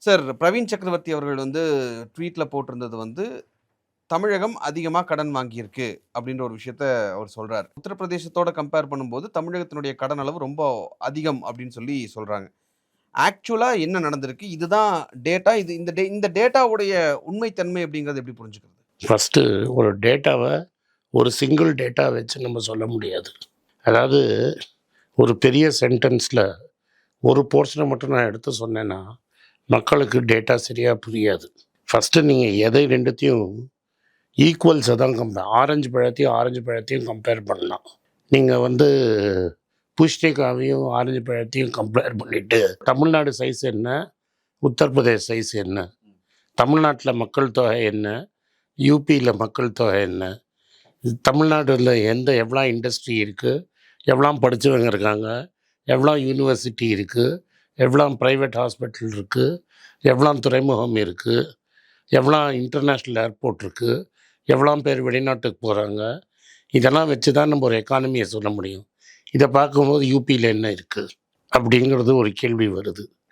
Sir Praveen சக்கரவர்த்தி அவர்கள் வந்து ட்வீட்ல போட்டிருந்தது வந்து, தமிழகம் அதிகமா கடன் வாங்கியிருக்கு அப்படின்ற ஒரு விஷயத்த அவர் சொல்றாரு. உத்தரப்பிரதேசத்தோட கம்பேர் பண்ணும்போது, தமிழகத்தினுடைய கடன் அளவு ரொம்ப அதிகம் அப்படின்னு சொல்லி சொல்றாங்க. ஆக்சுவலா என்ன நடந்திருக்கு? இதுதான் டேட்டா. இது இந்த டேட்டாவுடைய உண்மை தன்மை அப்படிங்கிறத எப்படி புரிஞ்சுக்கிறது? ஃபஸ்ட்டு ஒரு டேட்டாவ ஒரு சிங்கிள் டேட்டா வச்சு நம்ம சொல்ல முடியாது. அதாவது ஒரு பெரிய சென்டென்ஸில் ஒரு போர்ஷனை மட்டும் நான் எடுத்து சொன்னேன்னா, மக்களுக்கு டேட்டா சரியாக புரியாது. ஃபஸ்ட்டு நீங்கள் எதை ரெண்டுத்தையும் ஈக்குவல்ஸை தான் ஆரஞ்சு பழத்தையும் கம்பேர் பண்ணலாம். நீங்கள் வந்து பூஷ்ணிகாவையும் ஆரஞ்சு பழத்தையும் கம்பேர் பண்ணிவிட்டு தமிழ்நாடு சைஸ் என்ன, உத்தரப்பிரதேஷ் சைஸ் என்ன, தமிழ்நாட்டில் மக்கள் தொகை என்ன, யூபியில் மக்கள் தொகை என்ன, தமிழ்நாடுல எவ்வளோ இண்டஸ்ட்ரி இருக்குது, எவ்வளோ படித்தவங்க இருக்காங்க, எவ்வளோ யூனிவர்சிட்டி இருக்குது, எவ்வளோ ப்ரைவேட் ஹாஸ்பிட்டல் இருக்குது, எவ்வளோ துறைமுகம் இருக்குது, எவ்வளோ இன்டர்நேஷ்னல் ஏர்போர்ட் இருக்குது, எவ்வளோ பேர் வெளிநாட்டுக்கு போகிறாங்க, இதெல்லாம் வச்சு தான் நம்ம ஒரு எக்கானமியை சொல்ல முடியும். இதை பார்க்கும்போது யூபியில் என்ன இருக்குது அப்படிங்கிறது ஒரு கேள்வி வருது.